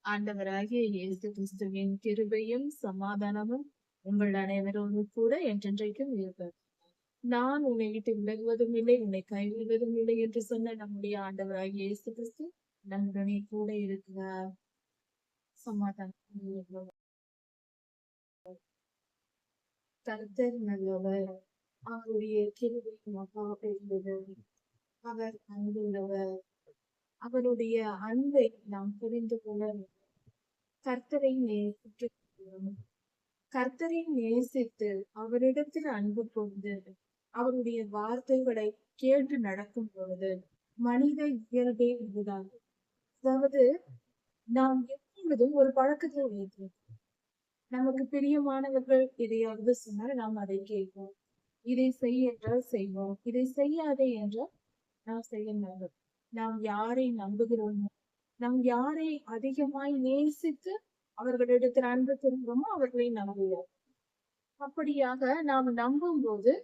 ஆண்டவராகிய இயேசு கிறிஸ்துவின் கிருபையும் சமாதானமும் உங்கள் அனைவரோடு கூட என்றென்றைக்கும் இருப்பது. நான் உன்னை விட்டு விலகுவதும் இல்லை, உன்னை கைவிடுவதும் இல்லை என்று சொன்ன நம்முடைய ஆண்டவராகிய இயேசு கிறிஸ்து நம்முடனே கூட இருக்கிறார். சமாதானம். கர்த்தர் நல்லவர், அவருடைய கிருபை மகா பெரியது. அவர் அன்புள்ளவர். அவருடைய அன்பை நாம் புரிந்து கொள்ள வேண்டும். கர்த்தரை நேசிக்க வேண்டும். கர்த்தரை நேசித்து அவரிடத்தில் அன்பு கொண்டு அவருடைய வார்த்தைகளை கேட்டு நடக்கும் பொழுது மனித இயல்பே இதுதான். அதாவது நாம் எப்பொழுதும் ஒரு பழக்கத்தை வைக்கிறோம். நமக்கு பிரியமானவர்கள் எதையாவது சொன்னால் நாம் அதை கேட்போம். இதை செய் என்றால் செய்வோம், இதை செய்யாதே என்றால் நாம் செய்ய மாட்டோம். நாம் யாரை நம்புகிறோமோ, நாம் யாரை அதிகமாய் நேசித்து அவர்களிடத்தில் அன்பு கொள்கிறோமோ அவர்களை நம்புகிறோம். அப்படியாக நாம் நம்பும் போது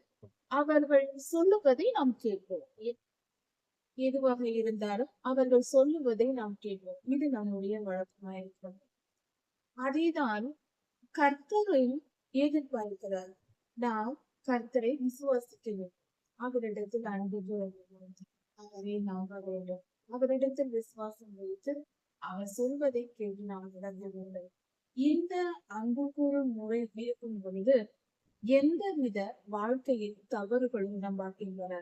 அவர்கள் சொல்லுவதை நாம் கேட்போம். எதுவாக இருந்தாலும் அவர்கள் சொல்லுவதை நாம் கேட்போம். இது நம்முடைய வழக்கமாயிருக்கும். அதேதான் கர்த்தரையும் எதிர்பார்க்கிறார். நாம் கர்த்தரை விசுவாசிக்க வேண்டும். அவரிடத்தில் அன்பு வேண்டும். அவரை நம்ப வேண்டும். அவரிடத்தில் விசுவாசம் வைத்து அவர் சொல்வதை கேட்டு நாம் நடந்து வேண்டும். இந்த அன்பு கூறும் முறை இருக்கும் பொழுது எந்தவித வாழ்க்கையில் தவறுகளும் நம்பாகின்றன.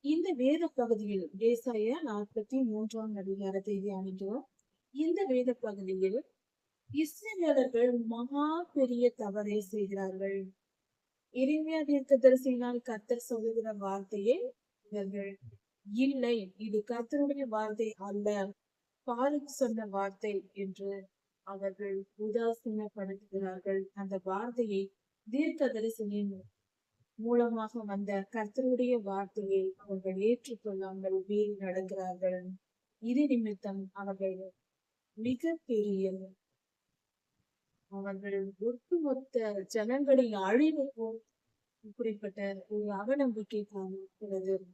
இந்த வேத பகுதியில் ஏசாயா 43ஆம் அதிகாரத்தை தியானிக்கிறோம். இந்த வேத பகுதியில் இஸ்ரவேலர்கள் மகா பெரிய தவறை செய்கிறார்கள். எரேமியா தீர்க்கதரிசியினால் கர்த்தர் சொல்லுகிற வார்த்தையே இவர்கள் இல்லை, இது கர்த்தருடைய வார்த்தை அல்ல, பாருக்கு சொன்ன வார்த்தை என்று அவர்கள் உதாசீனப்படுத்துகிறார்கள். அந்த வார்த்தையை தீர்க்கதரிசியின் மூலமாக வந்த கர்த்தருடைய வார்த்தையை அவர்கள் ஏற்றுக்கொள்ளாமல் மீறி நடக்கிறார்கள். இது நிமித்தம் அவர்கள் மிக பெரிய அவர்கள் ஒட்டுமொத்த ஜனங்களின் அழிவுக்கும் இப்படிப்பட்ட ஒரு அவநம்பிக்கை காணப்படுகிறது.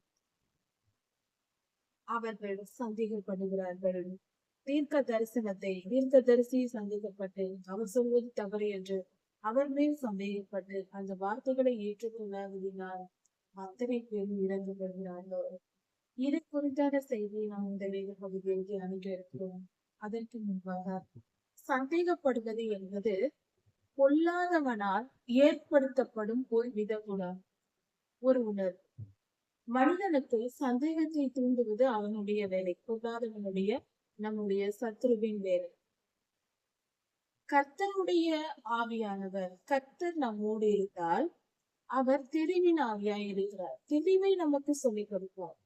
அவர்கள் சந்தேகப்படுகிறார்கள். தீர்க்கதரிசி சந்தேகப்பட்டு அவர் சொல்வது தவறு என்று அவர் மேல் சந்தேகப்பட்டு அந்த வார்த்தைகளை ஏற்றுக்கொள்ளாததினால் அத்தனை பேரும் இறந்துபடுகிறார்கள். இது குறித்தான செய்தியை நாம் இந்த வேத பகுதியில் தியானிக்க இருக்கிறோம். அதற்கு முன்பாக சந்தேகப்படுவது என்பது பொல்லாதவனால் ஏற்படுத்தப்படும் ஒரு வித குணம், ஒரு உணர்வு. மனிதனுக்கு சந்தேகத்தை தூண்டுவது அவனுடைய வேலை, பொல்லாதவனுடைய நம்முடைய சத்துருவின் வேலை. கர்த்தருடைய ஆவியானவர், கர்த்தர் நம்மோடு இருந்தால் அவர் தெளிவின் ஆவியாய் இருக்கிறார். தெளிவை நமக்கு சொல்லிக் கொடுப்பார்.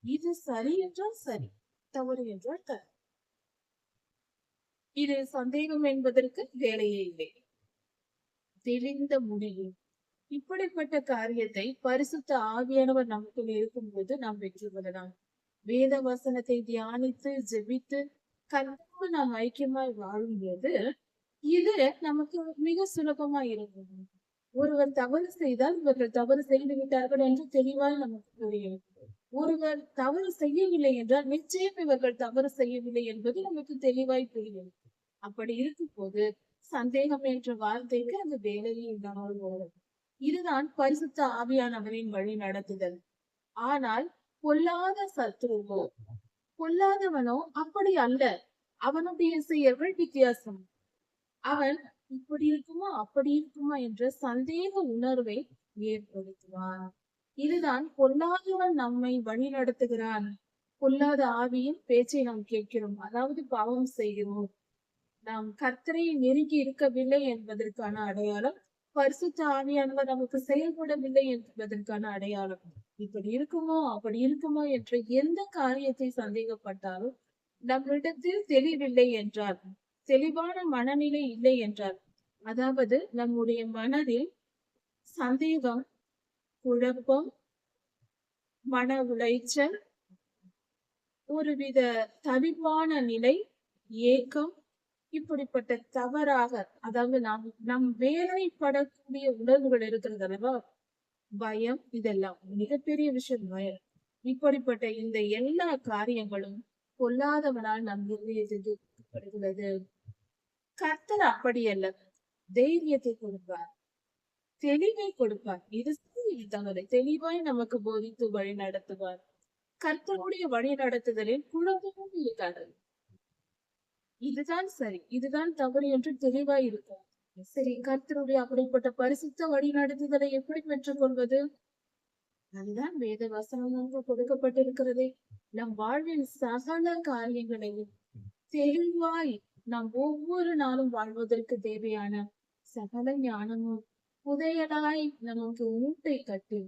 இது சரி என்றால் சரி, தவறு என்றால் தவறு. இது சந்தேகம் என்பதற்கு வேலையே இல்லை, தெளிந்த முடிவு. இப்படிப்பட்ட காரியத்தை பரிசுத்த ஆவியானவர் நமக்குள் இருக்கும்போது நாம் வெற்றி பெறலாம். வேத வசனத்தை தியானித்து ஜெபித்து கர்த்தரோடு நாம் ஐக்கியமாய் வாழும்போது இது நமக்கு மிக சுலபமாய் இருக்கும். ஒருவர் தவறு செய்தால் இவர்கள் தவறு செய்து விட்டார்கள் என்று தெளிவாய் நமக்கு புரியும். ஒருவர் தவறு செய்யவில்லை என்றால் நிச்சயம் இவர்கள் தவறு செய்யவில்லை என்பது நமக்கு தெளிவாய் புரியும். அப்படி இருக்கும் போது சந்தேகம் என்ற வார்த்தைக்கு அந்த வேலையே இல்லாமல் போகும். இதுதான் பரிசுத்த ஆவியானவரின் வழி நடத்துதல். ஆனால் பொல்லாத சத்துருவோ, பொல்லாதவனோ அப்படி அல்ல. அவனுடைய செயல்கள் வித்தியாசம். அவன் இப்படி இருக்குமா அப்படி இருக்குமா என்ற சந்தேக உணர்வை ஏற்படுத்துவான். இதுதான் பொல்லாதவன் நம்மை வழி நடத்துகிறான். பொல்லாத ஆவியின் பேச்சை நாம் கேட்கிறோம், அதாவது பாவம் செய்கிறோம். நாம் கர்த்தரை நெருங்கி இருக்கவில்லை என்பதற்கான அடையாளம், பரிசுத்த ஆவியானவர் நமக்கு செயல்படவில்லை என்பதற்கான அடையாளம். இப்படி இருக்குமோ அப்படி இருக்குமோ என்ற எந்த காரியத்தை சந்தேகப்பட்டாலும் நம்மிடத்தில் தெளிவில்லை என்றால், தெளிவான மனநிலை இல்லை என்றால், அதாவது நம்முடைய மனதில் சந்தேகம், குழப்பம், மன உளைச்சல், ஒருவித தவிப்பான நிலை, ஏக்கம், இப்படிப்பட்ட தவறாக, அதாவது நம் வேதனைப்படக்கூடிய உணர்வுகள் இருக்கிறது அல்லவா, பயம், இதெல்லாம் மிகப்பெரிய விஷயம். பயம், இப்படிப்பட்ட இந்த எல்லா காரியங்களும் பொல்லாதவனால் நம் இருதயத்திற்கு. கர்த்தர் அப்படி அல்ல, தைரியத்தை கொடுப்பார், தெளிவை கொடுப்பார். இது சரி, இது தவறு, தெளிவாய் நமக்கு போதித்து வழி நடத்துவார். கர்த்தருடைய வழி நடத்துதலில் குழப்பமும் இருக்காது. இதுதான் சரி, இதுதான் தவறு என்று தெளிவாய் இருக்கும். சரி, கர்த்தருடைய அப்படிப்பட்ட பரிசுத்த வழி நடத்துதலை எப்படி பெற்றுக் கொள்வது? அதுதான் வேத வசனமாக கொடுக்கப்பட்டிருக்கிறதே. நம் வாழ்வில் சகல காரியங்களையும் தெளிவாய் நாம் ஒவ்வொரு நாளும் வாழ்வதற்கு தேவையான சகல ஞானமும் புதையலாய் நமக்கு மூட்டை கட்டி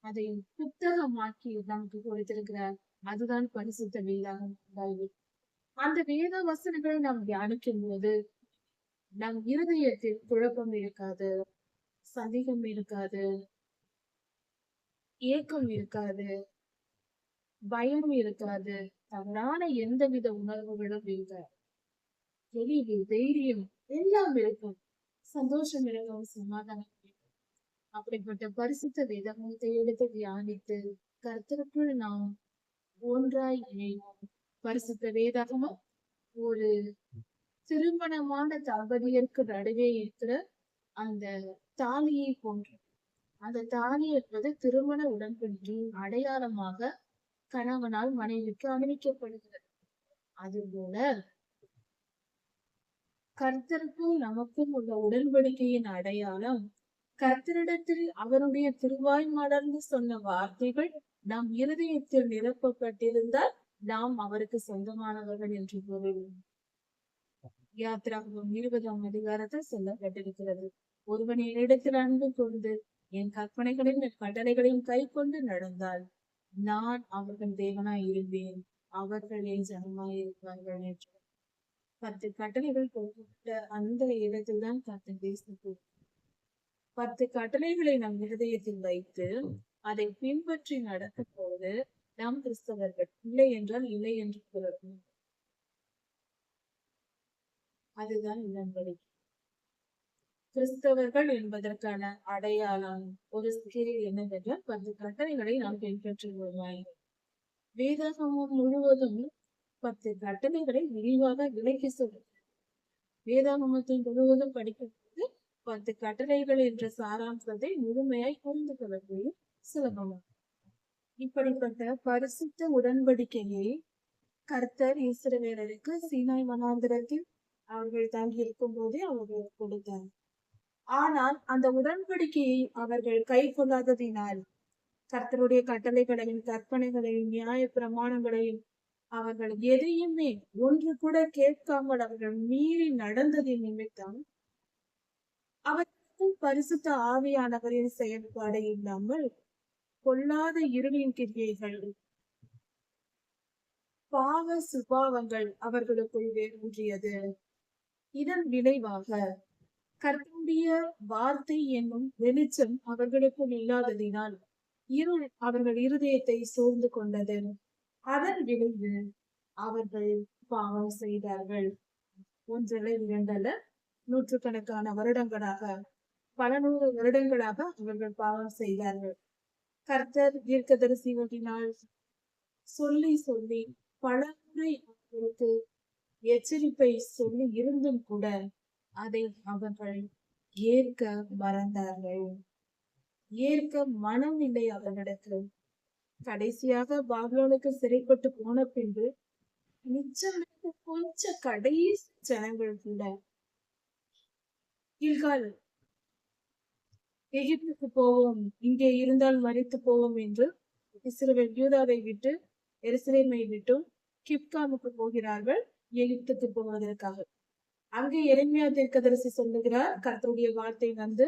அதை புத்தகமாக்கி நமக்கு கொடுத்திருக்கிறார். அதுதான் பரிசுத்த வேதாகம். அந்த வேத வசனங்களை நாம் தியானிக்கும் போது நம் இருதயத்தில் குழப்பம் இருக்காது, சந்தேகம் இருக்காது, ஏக்கம் இருக்காது, பயம் இருக்காது, தவறான எந்தவித உணர்வுகளும் இருக்காது. தெளிவு, தைரியம் எல்லாம் இருக்கும், சந்தோஷம் இருக்கும், சமாதானம் இருக்கும். அப்படிப்பட்ட பரிசுத்த வேதத்தை எடுத்து தியானித்து கர்த்தருக்குள் நாம் ஒன்றாய் இணைவோம். பரிசுத்த வேதாகமும் ஒரு திருமணமான தம்பதியருக்கு நடுவே இருக்கிற அந்த தாலியை போன்று. அந்த தாலி என்பது திருமண உடன்படிக்கையின் அடையாளமாக கணவனால் மனைவிக்கு அணிவிக்கப்படுகிறது. அதுபோல கர்த்தருக்கும் நமக்கும் உள்ள உடன்படிக்கையின் அடையாளம், கர்த்தரிடத்தில் அவருடைய திருவாய் மலர்ந்து சொன்ன வார்த்தைகள் நம் இருதயத்தில் நிரப்பப்பட்டிருந்தால் நாம் அவருக்கு சொந்தமானவர்கள் என்று பொருள். யாத்ராகமம் 20ஆம் அதிகாரத்தில் சொல்லப்பட்டிருக்கிறது. ஒருவன் என்னிடத்தில் அன்பு கொண்டு என் கற்பனைகளையும் என் கட்டளைகளையும் கை கொண்டு நடந்தால் நான் அவர்கள் தேவனாய் இருப்பேன், அவர்கள் என் ஜனமாய் இருப்பார்கள் என்று 10 கட்டளைகள் கொடுக்கப்பட்ட அந்த இடத்தில் தான் கர்த்தர் பேசுகிறார். 10 கட்டளைகளை நம் இருதயத்தில் வைத்து அதை பின்பற்றி நடக்கும் போது நாம் கிறிஸ்தவர்கள். இல்லை என்றால் இல்லை என்று கூறணும். அதுதான் உடன்படிக்கை. கிறிஸ்தவர்கள் என்பதற்கான அடையாளம் ஒரு சிறிய என்னவென்றால் 10 கட்டளைகளை நாம் பின்பற்றுவோம். வேதாகமம் முழுவதும் 10 கட்டளைகளை விரிவாக விளக்கி சொல்லுங்கள். வேதாகமத்தை முழுவதும் படிக்கும்போது 10 கட்டளைகள் என்ற சாராம்சத்தை முழுமையாய் புரிந்து கொள்ளக்கூடிய சுலபமாகும். இப்படிப்பட்ட பரிசுத்த உடன்படிக்கையை கர்த்தர் இஸ்ரவேலருக்கு சீனாய் வனாந்திரத்தில் அவர்கள் தங்கி இருக்கும் போதே அவர்களுக்கு கொடுத்தார். ஆனால் அந்த உடன்படிக்கையை அவர்கள் கை கொள்ளாததினால், கர்த்தருடைய கட்டளைகளையும் கற்பனைகளையும் நியாய பிரமாணங்களையும் அவர்கள் எதையுமே ஒன்று கூட கேட்காமல் அவர்கள் மீறி நடந்ததின் நிமித்தம் அவர்களுக்கும் பரிசுத்த ஆவியானவரின் செயல்பாடு இல்லாமல் பொல்லாத இருளின் கிரியைகள், பாவ சுபாவங்கள் அவர்களுக்குள் வேரூன்றியது. இதன் விளைவாக கர்த்தருடைய வார்த்தை என்னும் வெளிச்சம் அவர்களுக்குள் இல்லாததினால் இருள் அவர்கள் இருதயத்தை சூழ்ந்து கொண்டது. அதன் விளைவு அவர்கள் பாவம் செய்தார்கள். ஒன்றல்ல, இரண்டல்ல, நூற்றுக்கணக்கான வருடங்களாக, பல 100 வருடங்களாக அவர்கள் பாவம் செய்தார்கள். கர்த்தர் தீர்க்கதரிசிகளினால் சொல்லி சொல்லி பல முறை அவர்களுக்கு எச்சரிப்பை சொல்லி இருந்தும் கூட அதை அவர்கள் ஏற்க மறந்தார்கள். ஏற்க மனம் இல்லை அவர்களிடத்தில். கடைசியாக பாபிலோனுக்கு சிறைப்பட்டு போன பின்பு மிச்சம் கொஞ்ச கடைசி ஜனங்கள் கூட கில்கால் எகிப்துக்கு போவோம், இங்கே இருந்தால் மறித்து போவோம் என்று இஸ்ரவேல் யூதாவை விட்டு எருசலேமை விட்டும் கிப்காமுக்கு போகிறார்கள் எகிப்துக்கு போவதற்காக. அங்கே எரேமியா தீர்க்கதரிசி சொல்லுகிறார், கர்த்தருடைய வார்த்தை வந்து,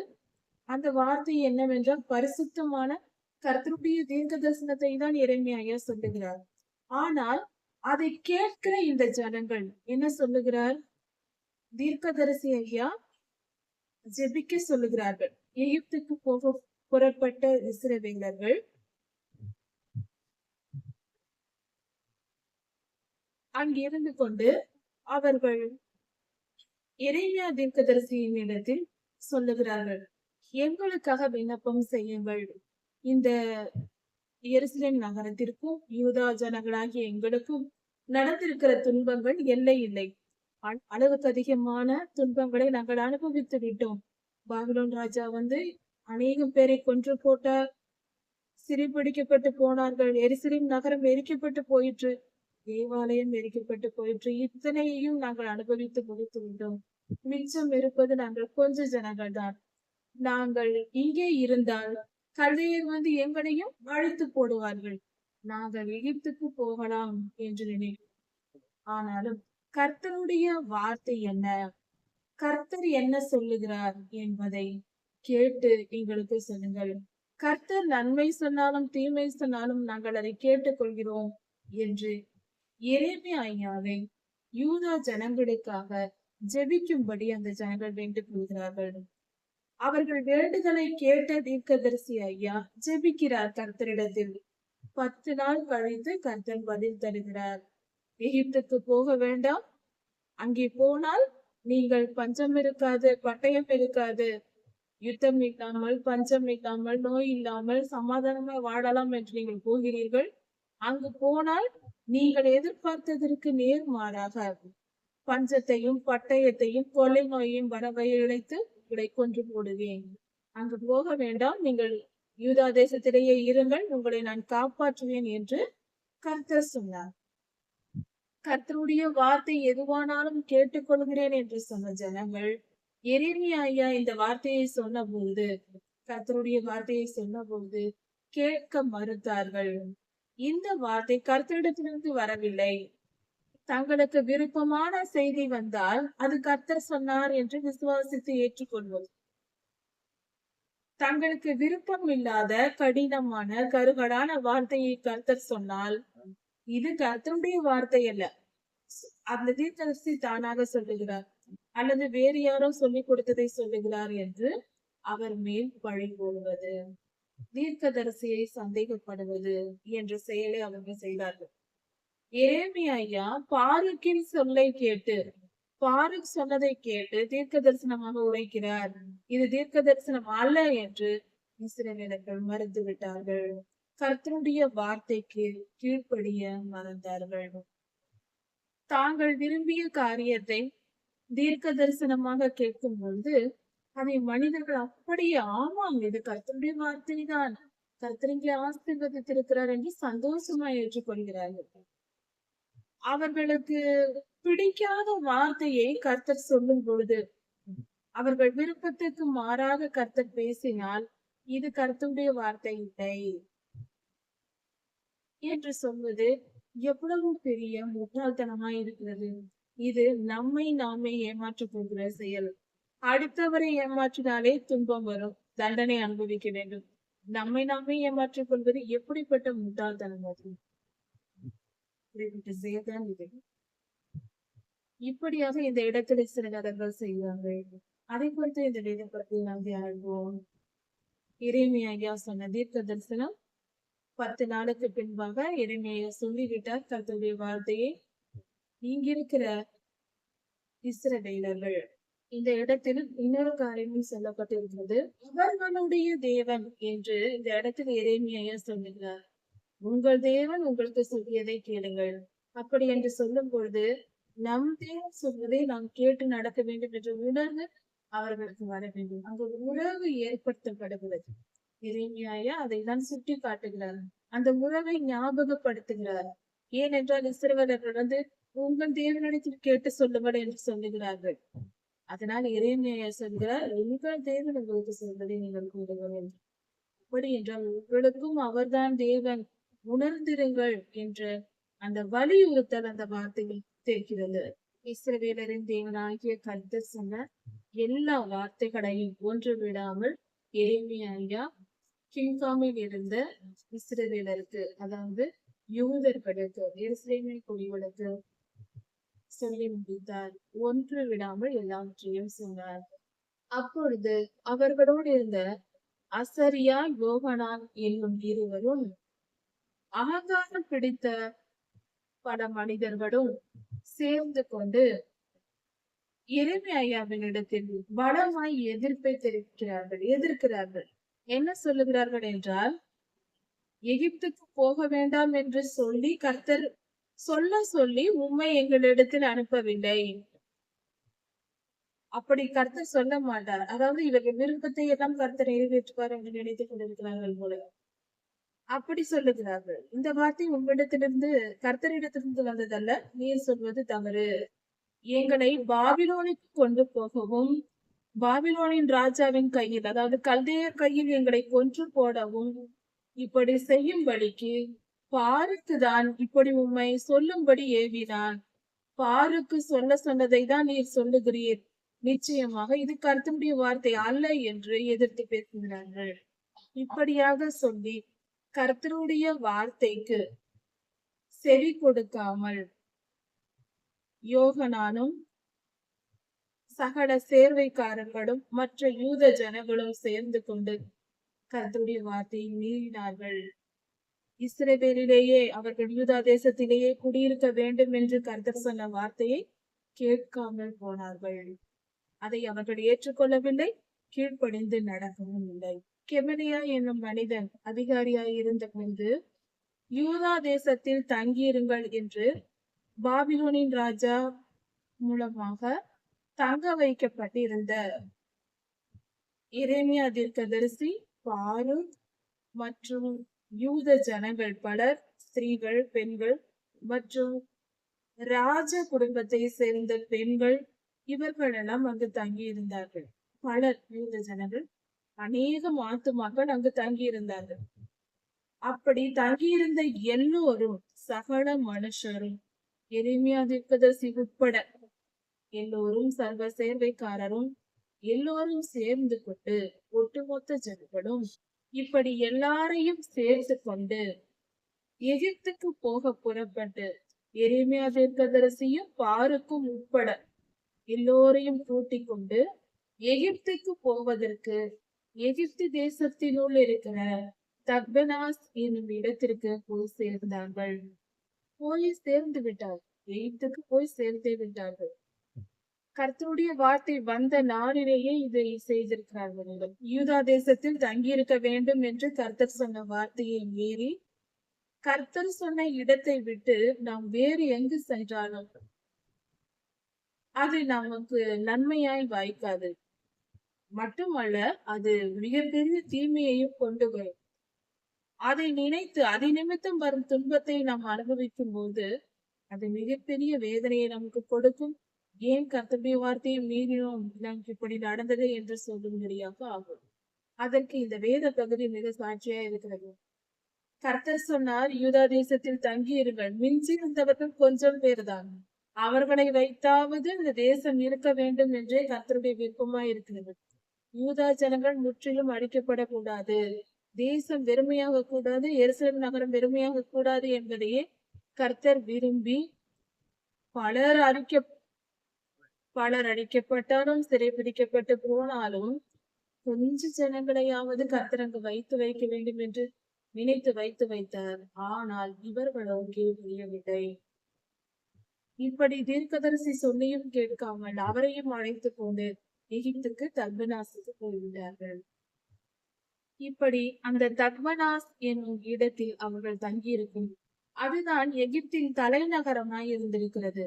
அந்த வார்த்தை என்னவென்றால் பரிசுத்தமான கர்த்தருடைய தீர்க்க தரிசனத்தை தான் எரேமியா சொல்லுகிறார். ஆனால் அதை கேட்கிற இந்த ஜனங்கள் என்ன சொல்லுகிறார்? தீர்க்கதரிசி ஐயா ஜெபிக்க சொல்லுகிறார்கள். எகிப்துக்கு போக புறப்பட்ட இஸ்ரவேலர்கள் அங்கிருந்து கொண்டு அவர்கள் எரேமியா தீர்க்கதரிசியின் இடத்தில் சொல்லுகிறார்கள், எங்களுக்காக விண்ணப்பம் செய்யுங்கள், இந்த எருசலேம் நகரத்திற்கும் யூதா ஜனங்களாகிய எங்களுக்கும் நடந்திருக்கிற துன்பங்கள் எல்லை இல்லை. அளவுக்கு அதிகமான துன்பங்களை நாங்கள் அனுபவித்து விட்டோம். பாபிலோன் ராஜா அநேகம் பேரை கொன்று போட்டார், சிறைபிடிக்கப்பட்டு போனார்கள், எருசலேம் நகரம் எரிக்கப்பட்டு போயிற்று, தேவாலயம் எரிக்கப்பட்டு போயிற்று. இத்தனையையும் நாங்கள் அனுபவித்து முடித்து விட்டோம். மிச்சம் இருப்பது நாங்கள் கொஞ்ச ஜனங்கள் தான். நாங்கள் இங்கே இருந்தால் கல்தையர் எங்களையும் அழித்து போடுவார்கள். நாங்கள் எகிப்துக்கு போகலாம் என்று நினைக்கிறோம். ஆனாலும் கர்த்தருடைய வார்த்தை என்ன, கர்த்தர் என்ன சொல்லுகிறார் என்பதை கேட்டு எங்களுக்கு சொல்லுங்கள். கர்த்தர் நன்மை சொன்னாலும் தீமை சொன்னாலும் நாங்கள் அதை கேட்டுக்கொள்கிறோம் என்று எரேமியாவை யூதா ஜனங்களுக்காக ஜெபிக்கும்படி அந்த ஜனங்கள் வேண்டிக் கொள்கிறார்கள். அவர்கள் வேண்டுதலை கேட்ட தீர்க்கதரிசி ஐயா ஜெபிக்கிறார் கர்த்தரிடத்தில். 10 நாள் கழித்து கர்த்தர் பதில் தருகிறார். எகிப்துக்கு போக வேண்டாம், அங்கே போனால் நீங்கள் பஞ்சம் இருக்காது, பட்டயம் இருக்காது, யுத்தம் இல்லாமல், பஞ்சம் இல்லாமல், நோய் இல்லாமல் சமாதானமா வாழலாம் என்று நீங்கள் போகிறீர்கள். அங்கு போனால் நீங்கள் எதிர்பார்த்ததற்கு நேர்மாறாக பஞ்சத்தையும் பட்டயத்தையும் கொள்ளை நோயையும் வரவழைத்து உங்களை கொன்று போடுவேன். அங்கு போக வேண்டாம், நீங்கள் யூதா தேசத்திலேயே இருங்கள், உங்களை நான் காப்பாற்றுவேன் என்று கர்த்தர் சொன்னார். கர்த்தருடைய வார்த்தை எதுவானாலும் கேட்டுக்கொள்கிறேன் என்று சொன்ன ஜனங்கள் எரேமியா இந்த வார்த்தையை சொன்ன போது, கர்த்தருடைய வார்த்தையை சொன்ன போது கேட்க மறுத்தார்கள். இந்த வார்த்தை கர்த்தரிடத்திலிருந்து வரவில்லை. தங்களுக்கு விருப்பமான செய்தி வந்தால் அது கர்த்தர் சொன்னார் என்று விசுவாசித்து ஏற்றுக்கொள்வது. தங்களுக்கு விருப்பம் இல்லாத கடினமான கருகடான வார்த்தையை கர்த்தர் சொன்னால் இது கர்த்தருடைய வார்த்தை அல்ல, அந்த தீர்க்கதரிசி தானாக சொல்லுகிறார் அல்லது வேறு யாரோ சொல்லிக் கொடுத்ததை சொல்லுகிறார் என்று அவர் மேல் பழி போடுவது, தீர்க்கதரிசியை சந்தேகப்படுவது என்ற செயலை அவர்கள் செய்தார்கள். எரேமியா பாருக்கின் சொல்லை கேட்டு, பாருக் சொன்னதை கேட்டு தீர்க்க தரிசனமாக உரைக்கிறார். இது தீர்க்க தரிசனம் அல்ல என்று இஸ்ரவேலர்கள் மறுத்து விட்டார்கள். கர்த்தருடைய வார்த்தைக்கு கீழ்ப்படிய மறந்தார்கள். தாங்கள் விரும்பிய காரியத்தை தீர்க்க தரிசனமாக கேட்கும் பொழுது அதை மனிதர்கள் அப்படியே ஆமாம் இது கர்த்தருடைய வார்த்தை தான், கர்த்தர் இங்கே ஆசீர்வதித்திருக்கிறார் என்று சந்தோஷமா ஏற்றுக்கொள்கிறார்கள். அவர்களுக்கு பிடிக்காத வார்த்தையை கர்த்தர் சொல்லும் பொழுது, அவர்கள் விருப்பத்துக்கு மாறாக கர்த்தர் பேசினால் இது கர்த்தருடைய வார்த்தை இல்லை என்று சொல்வது எவ்வளவு பெரிய முட்டாள்தனமாய் இருக்கிறது. இது நம்மை நாமே ஏமாற்றப் போகிற செயல். அடுத்தவரை ஏமாற்றினாலே துன்பம் வரும், தண்டனை அனுபவிக்க வேண்டும். நம்மை நாமே ஏமாற்றிக் கொள்வது எப்படிப்பட்ட முட்டாள்தனம் அது? செயல்தான் இது. இப்படியாக இந்த இடத்துல சில நபர்கள் செய்வார்கள். அதை குறித்து இந்த வேதப்படத்தில் நாம் தியானிப்போம். எரேமியா சொன்ன தீர்க்க தரிசனம் 10 நாளுக்கு பின்பாக எரேமியா சொல்லிவிட்டார் கர்த்தருடைய வார்த்தையை. இங்கிருக்கிற இஸ்ரவேலர்கள் இந்த இடத்தில் இன்னொரு காரியமும் சொல்லப்பட்டிருக்கிறது. அவர்களுடைய தேவன் என்று இந்த இடத்தில் எரேமியா சொல்லுகிறார். உங்கள் தேவன் உங்களுக்கு சொல்லியதை கேளுங்கள். அப்படி என்று சொல்லும் பொழுது நம் தேவன் சொல்வதை நாம் கேட்டு நடக்க வேண்டும் என்ற உணர்வு அவர்களுக்கு வர வேண்டும். அங்கு உறவு ஏற்படுத்தப்படுகிறது. எரேமியா அதைதான் சுட்டி காட்டுகிறார், அந்த உறவை ஞாபகப்படுத்துகிறார். ஏனென்றால் இஸ்ரவேலர்கள் உங்கள் தேவனிடத்தில் கேட்டு சொல்லுங்கள் என்று சொல்லுகிறார்கள். அதனால் எரேமியா சொல்கிறார், உங்கள் தேவன் உங்களுக்கு சொல்வதை நீங்கள் கூறுங்கள் என்று. அப்படி என்றால் உங்களுக்கும் அவர்தான் தேவன், உணர்ந்திருங்கள் என்ற அந்த வலியுறுத்தல் அந்த வார்த்தையில் தெரிகிறது. இஸ்ரவேலரின் தேவனாகிய கர்த்தர் சொன்ன எல்லா வார்த்தைகளையும் ஒன்று விடாமல் எரேமியா கிங்காமில் இருந்த இஸ்ரவேலருக்கு, அதாவது யூதர்களுக்கு, எருசலேமில் குடிகளுக்கு சொல்லி முடித்தார். ஒன்று விடாமல் எல்லாவற்றையும் சொன்னார். அப்பொழுது அவர்களோடு இருந்த அசரியா யோகனான் என்னும் இருவரும் அகங்காரம் பிடித்த பல மனிதர்களும் சேர்ந்து கொண்டு எரேமியாவினிடத்தில் பலமாய் எதிர்ப்பை எதிர்க்கிறார்கள். என்ன சொல்லுகிறார்கள் என்றால், எகிப்துக்கு போக வேண்டாம் என்று சொல்லி கர்த்தர் சொல்ல சொல்லி உம்மை எங்களிடத்தில் அனுப்பவில்லை. அப்படி கர்த்தர் சொல்ல மாட்டார். அதாவது இவர்கள் விருப்பத்தை எல்லாம் கர்த்தர் நிறைவேற்றுவார் என்று நினைத்துக் கொண்டிருக்கிறார்கள் போல. அப்படி சொல்லுகிறார்கள். இந்த வார்த்தை உங்களிடத்திலிருந்து கர்த்தரிடத்திலிருந்து வந்ததல்ல, நீர் சொல்வது தவறு. எங்களை பாபிலோனுக்கு கொண்டு போகவும், பாபிலோனின் ராஜாவின் கையில், அதாவது கல்தேயர் கையில் எங்களை கொன்று போடவும் இப்படி செய்யும்படிக்கு பாருக்குதான் இப்படி உம்மை சொல்லும்படி ஏவினான். பாருக்கு சொல்ல சொன்னதை தான் நீர் சொல்லுகிறீர். நிச்சயமாக இது கர்த்தருடைய வார்த்தை அல்ல என்று எதிர்த்து பேசுகிறார்கள். இப்படியாக சொல்லி கர்த்தருடைய வார்த்தைக்கு செவி கொடுக்காமல் யோகனானும் சகல சேர்வைக்காரர்களும் மற்ற யூத ஜனங்களும் சேர்ந்து கொண்டு கர்த்தருடைய வார்த்தையை மீறினார்கள். இஸ்ரவேலிலேயே அவர்கள் யூதா தேசத்திலேயே குடியிருக்க வேண்டும் என்று கர்த்தர் சொன்ன வார்த்தையை கேட்காமல் போனார்கள். அதை அவர்கள் ஏற்றுக்கொள்ளவில்லை, கீழ்ப்படிந்து நடக்கவும் இல்லை. கெமலியா என்னும் மனிதன் அதிகாரியாய் இருந்த போது யூதா தேசத்தில் தங்கியிருங்கள் என்று பாபிலோனின் ராஜா மூலமாக தங்க வைக்கப்பட்டிருந்த எரேமியா தீர்க்கதரிசி, பாரூக் மற்றும் யூத ஜனங்கள் பலர், ஸ்திரீகள், பெண்கள் மற்றும் ராஜ குடும்பத்தை சேர்ந்த பெண்கள், இவர்கள் எல்லாம் அங்கு தங்கி இருந்தார்கள். பலர் யூத ஜனங்கள், அநேகம் ஆத்துமாக்கள் அங்கு தங்கி இருந்தார்கள். அப்படி தங்கியிருந்த எல்லோரும், சகல மனுஷரும், எரேமியா தீர்க்கதரிசி உட்பட எல்லோரும், சர்வ சேர்வைக்காரரும் எல்லோரும் சேர்ந்து கொண்டு, ஒட்டுமொத்த ஜனங்களும் இப்படி எல்லாரையும் சேர்த்து கொண்டு எகிப்துக்கு போக புறப்பட்டு எரேமியா தீர்க்கதரிசியும் பாருக்கும் உட்பட எல்லோரையும் கூட்டிக் கொண்டு எகிப்துக்கு போவதற்கு எகிப்து தேசத்தினுள் இருக்கிற தக்பனாஸ் என்னும் இடத்திற்கு போய் சேர்ந்தார்கள். போய் சேர்ந்து விட்டார்கள். எகிப்துக்கு போய் சேர்ந்தே விட்டார்கள். கர்த்தருடைய வார்த்தை வந்த நாளிலேயே இதை செய்திருக்கிறார்கள். யூதா தேசத்தில் தங்கியிருக்க வேண்டும் என்று கர்த்தர் சொன்ன வார்த்தையை மீறி கர்த்தர் சொன்ன இடத்தை விட்டு நாம் வேறு எங்கு சென்றாலும் அது நமக்கு நன்மையாய் வாய்க்காது. மட்டுமல்ல, அது மிகப்பெரிய தீமையையும் கொண்டு வரும். அதை நினைத்து அதை நிமித்தம் வரும் துன்பத்தை நாம் அனுபவிக்கும் போது அது மிகப்பெரிய வேதனையை நமக்கு கொடுக்கும். ஏன் கர்த்தருடைய வார்த்தையை மீறினோம், நமக்கு இப்படி நடந்தது என்று சொல்லும்படியாக ஆகும். அதற்கு இந்த வேத பகுதி மிக சாட்சியா இருக்கிறது. கர்த்தர் சொன்னார், யூதா தேசத்தில் தங்கி இருங்கள். மிஞ்சி இருந்தவர்கள் கொஞ்சம் பேர் தான். அவர்களை வைத்தாவது இந்த தேசம் இருக்க வேண்டும் என்றே கர்த்தருடைய விருப்பமாய் இருக்கிறது. யூதா ஜனங்கள் முற்றிலும் அழிக்கப்படக்கூடாது, தேசம் வெறுமையாக கூடாது, எருசலேம் நகரம் வெறுமையாக கூடாது என்பதையே கர்த்தர் விரும்பி பலர் அழிக்கப்பட்டாலும் சிறைபிடிக்கப்பட்டு போனாலும் கொஞ்ச ஜனங்களையாவது கர்த்தர் அங்கு வைத்து வைக்க வேண்டும் என்று நினைத்து வைத்து வைத்தார். ஆனால் இவர்களோ கீழ்ப்படியவில்லை. இப்படி தீர்க்கதரிசி சொல்லியும் கேட்காமல் அவரையும் அழைத்து கொண்டு எகிப்துக்கு தக்பனாசுக்கு போய்விட்டார்கள். இப்படி அந்த தக்பனாஸ் என்னும் இடத்தில் அவர்கள் தங்கியிருக்கும். அதுதான் எகிப்தின் தலைநகரமாய் இருந்திருக்கிறது.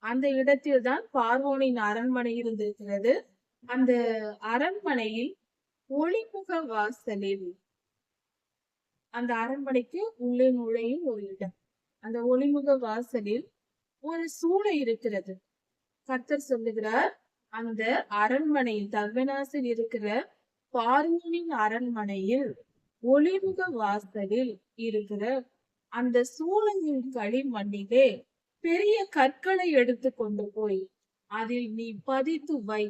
அந்த இடத்தில் தான் பார்வோனின் அரண்மனை இருந்திருக்கிறது. அந்த அரண்மனையில் ஒளிமுக வாசலில், அந்த அரண்மனைக்கு உள்ளே நுழையும் ஒரு இடம், அந்த ஒளிமுக வாசலில் ஒரு சூளை இருக்கிறது. கர்த்தர் சொல்லுகிறார், அந்த அரண்மனையில் தக்பனாசில் இருக்கிற பார்வோனின் அரண்மனையில் ஒளிமுக வாசலில் இருக்கிற அந்த சூளையின் களிமண்ணிலே பெரிய கற்களை எடுத்து கொண்டு போய் அதில் நீ பதித்து வை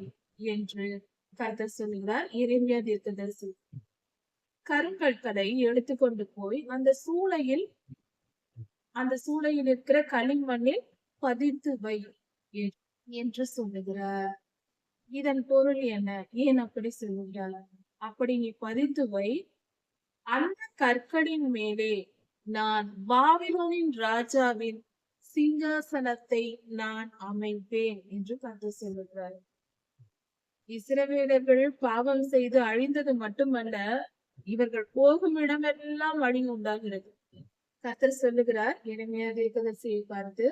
என்று கர்த்தர் சொல்லுகிறார். எரேமியா தீர்க்கதரிசி கருங்கற்களை எடுத்துக்கொண்டு போய் அந்த சூளையில் இருக்கிற களிமண்ணில் பதித்து வை என்று சொல்லுகிறார். இதன் பொருள் என்ன? ஏன் அப்படி சொல்லுகிறார்? அப்படி நீ பதித்து வை, அந்த கற்களின் மேலே நான் பாபிலோனின் ராஜாவின் சிங்காசனத்தை நான் அமைப்பேன் என்று கர்த்தர் சொல்லுகிறார். இஸ்ரவேலர்கள் பாவம் செய்து அழிந்தது மட்டுமல்ல, இவர்கள் போகும் இடமெல்லாம் அழிவு உண்டாகிறது. கர்த்தர் சொல்லுகிறார் எரேமியா தீர்க்கதரிசியை பார்த்து,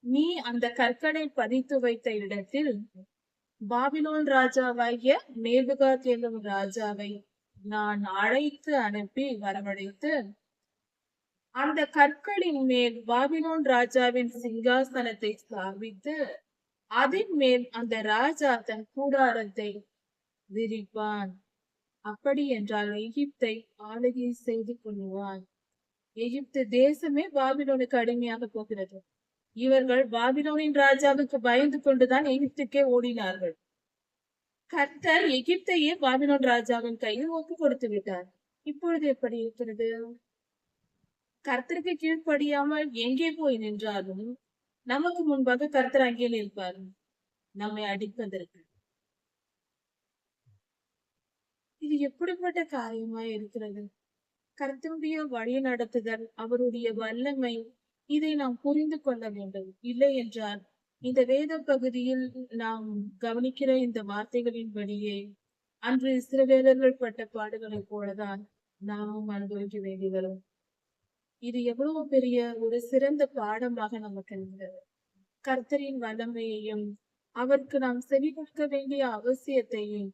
நீ அந்த கற்களை பதித்து வைத்த இடத்தில் பாபிலோன் ராஜாவாகிய நேபுகாத் என்னும் ராஜாவை நான் அழைத்து அனுப்பி வரவழைத்து, அந்த கற்களின் மேல் பாபிலோன் ராஜாவின் சிங்காசனத்தை ஸ்தாபித்து, அதன் மேல் அந்த ராஜா தன் கூடாரத்தை விரிப்பான். அப்படி என்றால் எகிப்தை ஆளுகை செய்து கொள்வான். எகிப்து தேசமே பாபிலோனுக்கு அடிமையாக போகிறது. இவர்கள் பாபிலோனின் ராஜாவுக்கு பயந்து கொண்டுதான் எகிப்துக்கே ஓடினார்கள். கர்த்தர் எகிப்தையே பாபிலோன் ராஜாவின் கையில் ஒப்பு கொடுத்து விட்டார். இப்பொழுது எப்படி இருக்கிறது? கர்த்தருக்கு கீழ்ப்படியாமல் எங்கே போய் நின்றாலும் நமக்கு முன்பாக கர்த்தர் அங்கே நிற்பார், நம்மை அடிப்பதற்கு. இது எப்படிப்பட்ட காரியமாய் இருக்கிறது? கர்த்தருடைய வழி நடத்துதல், அவருடைய வல்லமை, இதை நாம் புரிந்து கொள்ள வேண்டும். இல்லை என்றால் இந்த வேத பகுதியில் நாம் கவனிக்கிற இந்த வார்த்தைகளின்படியே அன்று இஸ்ரவேலர்கள் பட்ட பாடுகளைப் போலதான் நாமும் அனுபவிக்க வேண்டி வரும். இது எவ்வளவு பெரிய ஒரு சிறந்த பாடமாக நமக்கு இருந்தது. கர்த்தரின் வல்லமையையும் அவருக்கு நாம் செவி கொடுக்க வேண்டிய அவசியத்தையும்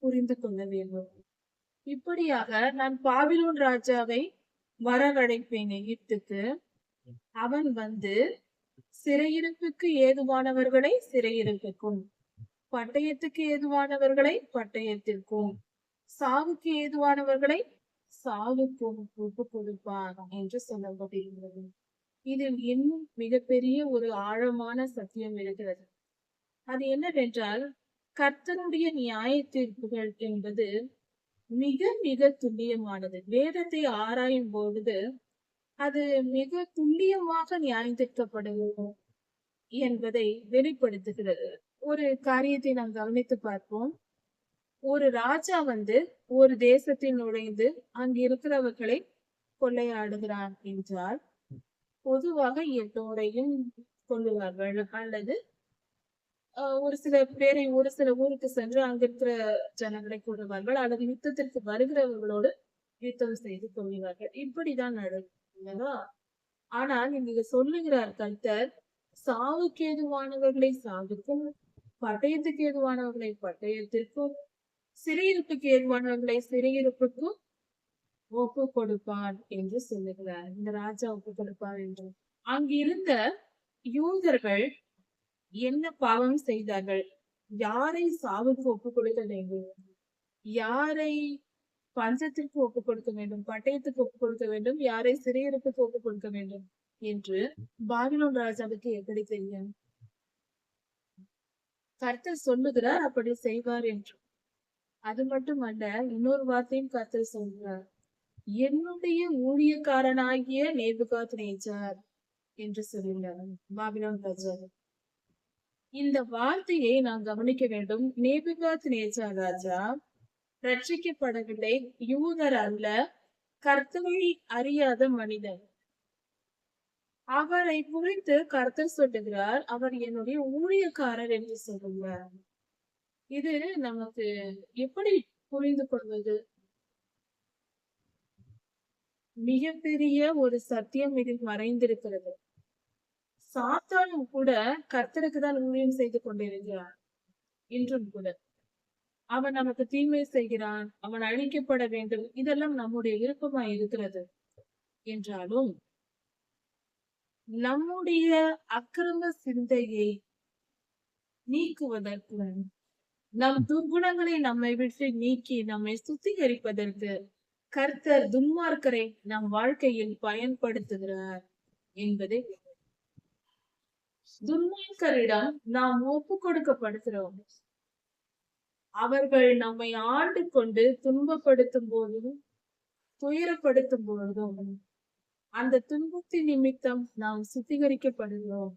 புரிந்து கொள்ள வேண்டும். இப்படியாக நான் பாபிலோன் ராஜாவை வரவழைப்பேன் எகிப்துக்கு. அவன் வந்து சிறையிருப்புக்கு ஏதுவானவர்களை சிறையிருப்புக்கும், பட்டயத்துக்கு ஏதுவானவர்களை பட்டயத்திற்கும், சாவுக்கு ஏதுவானவர்களை சாவுக்கும் ஒப்பு கொடுப்பான் என்று சொல்லப்பட்டிருக்கிறது. இதில் இன்னும் மிகப்பெரிய ஒரு ஆழமான சத்தியம் இருக்கிறது. அது என்னவென்றால், கர்த்தருடைய நியாய தீர்ப்புகள் என்பது மிக மிக துல்லியமானது. வேதத்தை ஆராயும் பொழுது அது மிக துல்லியமாக நியாயம் தீர்க்கப்படுகிறது என்பதை வெளிப்படுத்துகிறது. ஒரு காரியத்தை நாம் கவனித்து பார்ப்போம். ஒரு ராஜா வந்து ஒரு தேசத்தில் நுழைந்து அங்கு இருக்கிறவர்களை கொள்ளையாடுகிறான் என்றால் பொதுவாக எல்லோரையும் கொள்ளுவார்கள், அல்லது ஒரு சில பேரை ஒரு சில ஊருக்கு சென்று அங்க இருக்கிற ஜனங்களை கொள்ளுவார்கள், அல்லது யுத்தத்திற்கு வருகிறவர்களோடு யுத்தம் செய்து கொள்வார்கள். இப்படிதான் நடக்கும். ஆனால் இங்க சொல்லுகிறார் கர்த்தர், சாவுக்கு ஏதுவானவர்களை சாவுக்கும், பட்டயத்துக்கு ஏதுவானவர்களை பட்டயத்திற்கும், சிறையிருப்புக்கு ஏதுவானவர்களை சிறையிருப்புக்கும் ஒப்பு கொடுப்பான் என்று சொல்லுகிறார். இந்த ராஜா ஒப்பு கொடுப்பார் என்று. அங்கிருந்த யூதர்கள் என்ன பாவம் செய்தார்கள்? யாரை சாவுக்கு ஒப்பு கொடுக்க வேண்டும், யாரை பஞ்சத்திற்கு ஒப்பு கொடுக்க வேண்டும், பட்டயத்துக்கு ஒப்பு கொடுக்க வேண்டும், யாரை சிறையிருப்புக்கு ஒப்பு கொடுக்க வேண்டும் என்று பாபிலோன் ராஜாவுக்கு எப்படி தெரியும்? கர்த்தர் சொல்லுகிறார் அப்படி செய்வார் என்று. அது மட்டுமல்ல, இன்னொரு வார்த்தையும் கர்த்தர் சொல்கிறார், என்னுடைய ஊழியக்காரனாகிய நேபுகாத்நேச்சார் என்று சொல்லுகிறார் பாபிலோன் ராஜா. இந்த வார்த்தையை நாம் கவனிக்க வேண்டும். நேபுகாத்நேச்சார் ராஜா ரட்சிக்கப்படவில்லை, யூதர் அல்ல, கர்த்தரை அறியாத மனிதன். அவரை குறித்து கர்த்தர் சொல்லுகிறார், அவர் என்னுடைய ஊழியக்காரர் என்று சொல்லுகிறார். இது நமக்கு எப்படி புரிந்து கொள்வது? மிகப்பெரிய ஒரு சத்தியம் இதில் மறைந்திருக்கிறது. சாத்தானும் கூட கர்த்தருக்கு தான் ஊழியம் செய்து கொண்டிருக்கிறார். இன்றும் கூட அவன் நமக்கு தீமை செய்கிறான், அவன் அழிக்கப்பட வேண்டும், இதெல்லாம் நம்முடைய விருப்பமாய் இருக்கிறது. என்றாலும் நம்முடைய அக்கிரம சிந்தையை நீக்குவதற்கு, நம் துர்குணங்களை நம்மை விட்டு நீக்கி நம்மை சுத்திகரிப்பதற்கு கர்த்தர் துன்மார்க்கரை நம் வாழ்க்கையில் பயன்படுத்துகிறார் என்பதை, துன்மார்க்கரிடம் நாம் ஒப்பு கொடுக்கப்படுகிறோம். அவர்கள் நம்மை ஆண்டு கொண்டு துன்பப்படுத்தும் போதும் துயரப்படுத்தும் பொழுதும் அந்த துன்பத்தின் நிமித்தம் நாம் சுத்திகரிக்கப்படுகிறோம்.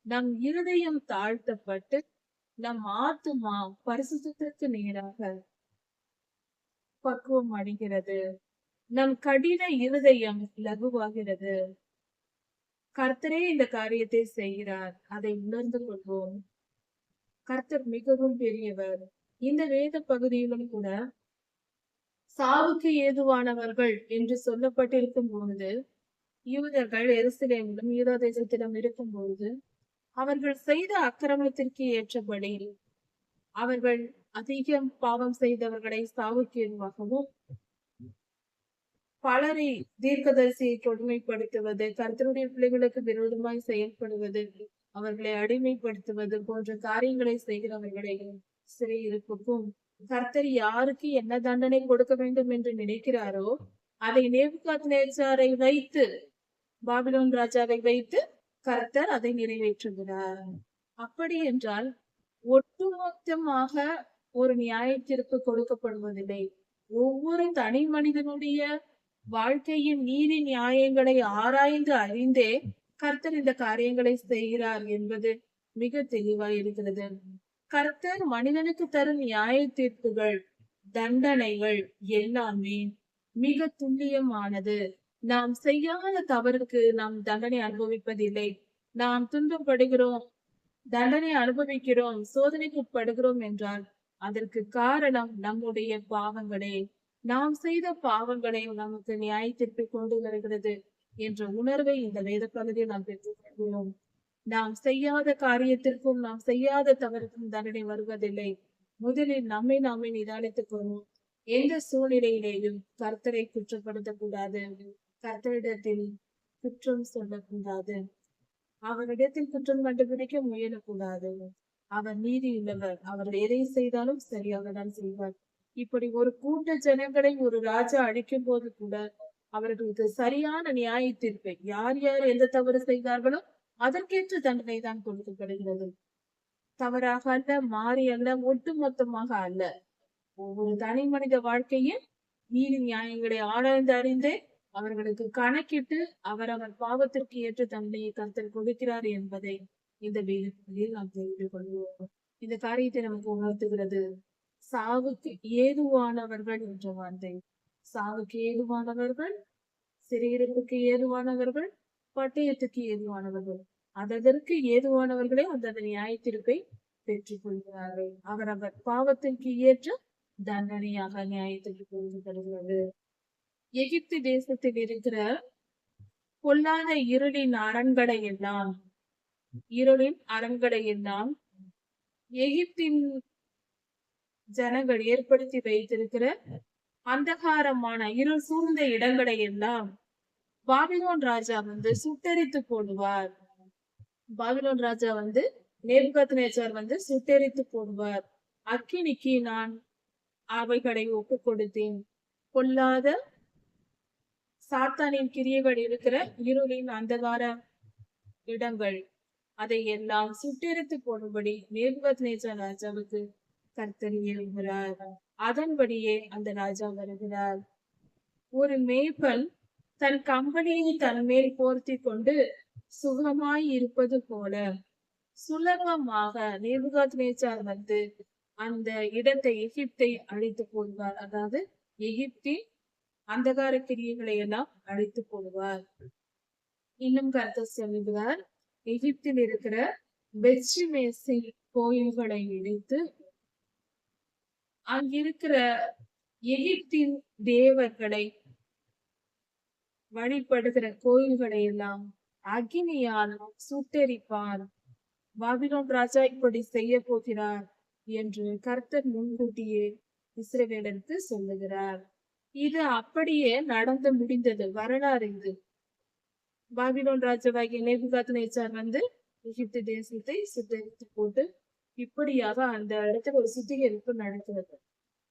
நம் இருதயம் தாழ்த்தப்பட்டு நம் ஆத்துமா பரிசுத்தத்திற்கு நேராக பக்குவம் அடைகிறது. நம் கடின இருதயம் லகுவாகிறது. கர்த்தரே இந்த காரியத்தை செய்கிறார், அதை உணர்ந்து கொள்வோம். கர்த்தர் மிகவும் பெரியவர். இந்த வேத பகுதியிலும் கூட சாவுக்கு ஏதுவானவர்கள் என்று சொல்லப்பட்டிருக்கும் பொழுது யூதர்கள் எருசலேமிலும் யூதா தேசத்திலும் இருக்கும்போது அவர்கள் செய்த அக்கிரமத்திற்கு ஏற்றபடி அவர்கள் அதிகம் பாவம் செய்தவர்களை சாவுக்கு ஏதுவாகவும் பலரை தீர்க்கதரிசியை கொடுமைப்படுத்துவது, கர்த்தருடைய பிள்ளைகளுக்கு விரோதமாய் செயல்படுவது, அவர்களை அடிமைப்படுத்துவது போன்ற காரியங்களை செய்கிறவர்களை சிறையிருப்புக்கும் கர்த்தர் யாருக்கு என்ன தண்டனை கொடுக்க வேண்டும் என்று நினைக்கிறாரோ அதை நேபுகாத்நேச்சாரை வைத்து, பாபிலோன் ராஜாவை வைத்து கர்த்தர் அதை நிறைவேற்றுகிறார். அப்படி என்றால் ஒட்டுமொத்தமாக ஒரு நியாய தீர்ப்பு கொடுக்கப்படுவதில்லை. ஒவ்வொரு தனி மனிதனுடைய வாழ்க்கையின் நீதி நியாயங்களை ஆராய்ந்து அறிந்தே கர்த்தர் இந்த காரியங்களை செய்கிறார் என்பது மிக தெளிவாய் இருக்கிறது. கர்த்தர் மனிதனுக்கு தரும் நியாய தீர்ப்புகள், தண்டனைகள் எல்லாமே மிக துல்லியமானது. நாம் செய்யாத தவறுக்கு நாம் தண்டனை அனுபவிப்பதில்லை. நாம் துன்பப்படுகிறோம், தண்டனை அனுபவிக்கிறோம், சோதனைக்கு உட்படுகிறோம் என்றால் அதற்கு காரணம் நம்முடைய பாவங்களே. நாம் செய்த பாவங்களை நமக்கு நியாய தீர்ப்பை கொண்டு வருகிறது என்ற உணர்வை இந்த வேத பகுதியில் நாம் பெற்றுக்கொள்கிறோம். நாம் செய்யாத காரியத்திற்கும் நாம் செய்யாத தவறுக்கும் தண்டனை வருவதில்லை. முதலில் நம்மை நாமே நிதானித்துக் கொள்வோம். எந்த சூழ்நிலையிலேயும் கர்த்தரை குற்றப்படுத்தக்கூடாது, கர்த்தரிடத்தில் குற்றம் சொல்லக்கூடாது, அவரிடத்தில் குற்றம் கண்டுபிடிக்க முயலக்கூடாது. அவர் நீதியுள்ளவர், அவர் எதை செய்தாலும் சரியாக தான் செய்வார். இப்படி ஒரு கூட்ட ஜனங்களை ஒரு ராஜா அழிக்கும் போது கூட அவர்களுக்கு சரியான நியாய தீர்ப்பை, யார் யார் எந்த தவறு செய்தார்களோ அதற்கேற்ற தண்டனை தான் கொடுக்கப்படுகிறது. தவறாக அல்ல, மாறி அல்ல, ஒட்டுமொத்தமாக அல்ல. ஒவ்வொரு தனி மனித வாழ்க்கையில் நீதி நியாயங்களை ஆராய்ந்து அறிந்தே அவர்களுக்கு கணக்கிட்டு அவரவர் பாவத்திற்கு ஏற்ற தண்டனையை கர்த்தர் கொடுக்கிறார் என்பதை இந்த வேதத்தில் நாம் தெரிந்து கொள்வோம். இந்த காரியத்தை நமக்கு உணர்த்துகிறது. சாவுக்கு ஏதுவானவர்கள் என்ற வார்த்தை, சாவுக்கு ஏதுவானவர்கள், சிறையிருப்புக்கு ஏதுவானவர்கள், பட்டயத்துக்கு ஏதுவானவர்கள், அதற்கு ஏதுவானவர்களே அந்த நியாய தீர்ப்பை பெற்றுக் கொள்கிறார்கள். அவரவர் பாவத்திற்கு ஏற்ற தண்டனையாக நியாயத்திற்கு கொடுக்கப்படுகிறது. எகிப்து தேசத்தில் இருக்கிற பொல்லாத இருளின் அரண்களை எல்லாம், இருளின் அரண்களை எல்லாம் எகிப்தின் ஜனங்கள் ஏற்படுத்தி வைத்திருக்கிற அந்தகாரமான இருள் சூழ்ந்த இடங்களை எல்லாம் பாபிலோன் ராஜா சுட்டெரித்து போடுவார். பாபிலோன் ராஜா நேபுகாத்நேச்சார் சுட்டெரித்து போடுவார். அக்கினிக்கு நான் அவைகளை ஒப்பு கொடுத்தேன். பொல்லாத சாத்தானின் கிரியைகள் இருக்கிற இருளின் அந்தகார இடங்கள் அதை எல்லாம் சுட்டெரித்து போடும்படி நேபுகாத்நேச்சார் ராஜாவுக்கு கர்த்தர் ஏவுகிறார். அதன்படியே அந்த ராஜா வருகிறார். ஒரு மேய்ப்பன் தன் கம்பளியை தன் மேல் போர்த்தி கொண்டு சுகமாய் இருப்பது போல சுலபமாக நேபுகாத்நேச்சார் அந்த இடத்தை, எகிப்தை அழித்து போடுவார். அதாவது எகிப்தின் அந்தகார கிரியைகளை எல்லாம் அழித்து போடுவார். இன்னும் கர்த்தர் சொல்லுகிறார், எகிப்தில் இருக்கிற பெத்ஷிமேசி கோயில்களை இடித்து அங்கிருக்கிற எகிப்தின் தேவர்களை வழிபடுகிற கோயில்களை எல்லாம் அக்னியால் சுட்டெரிப்பார். பாபிலோன் ராஜா இப்படி செய்ய போகிறார் என்று கர்த்தர் முன்கூட்டியே இஸ்ரவேலருக்கு சொல்லுகிறார். இது அப்படியே நடந்து முடிந்தது, வரலாறு இது. பாபிலோன் ராஜாவாகிய நேபுகாத்நேச்சார் எகிப்து தேசத்தை சுட்டெரித்து போட்டு இப்படியாக அந்த இடத்துல ஒரு சுத்திகரிப்பு நடக்கிறது.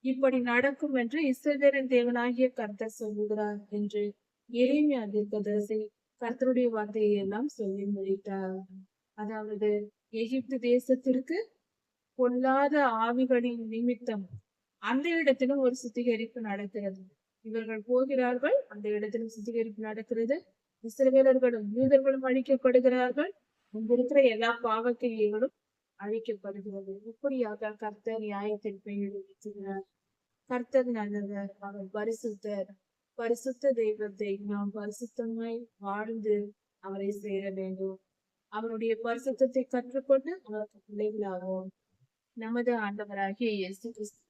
இப்படி நடக்கும் என்று இஸ்ரவேலின் தேவனாகிய கர்த்தர் சொல்லுகிறார் என்று எரேமியா தீர்க்கதரிசி கர்த்தருடைய வார்த்தையை எல்லாம் சொல்லி முடித்தார். அதாவது எகிப்து தேசத்திற்கு பொல்லாத ஆவிகளின் நிமித்தம் அந்த இடத்திலும் ஒரு சுத்திகரிப்பு நடக்கிறது. இவர்கள் போகிறார்கள், அந்த இடத்திலும் சுத்திகரிப்பு நடக்கிறது. இஸ்ரவேலர்களும் யூதர்களும் அழிக்கப்படுகிறார்கள். இங்க இருக்கிற எல்லா பாவக்கிரியைகளும் அழிக்கப்படுகிறது. இப்படியாக கர்த்தர் நியாய தீர்ப்பை எழுதினார். கர்த்தர் நல்லவர், அவர் பரிசுத்தர். பரிசுத்த தெய்வத்தை நாம் பரிசுத்தமாய் வாழ்ந்து அவரை சேர வேண்டும். அவருடைய பரிசுத்தத்தை கற்றுக்கொண்டு அவருக்கு பிள்ளைகளாகவும் நமது ஆண்டவராகிய இயேசு கிறிஸ்து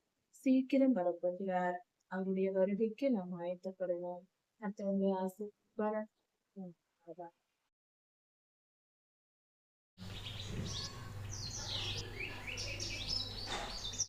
சீக்கிரம் வரப்படுகிறார். அவருடைய வருகைக்கு நாம் ஆயத்தப்படுவோம். கர்த்தருடைய ஆசீர்வாதம் ம். அதான்.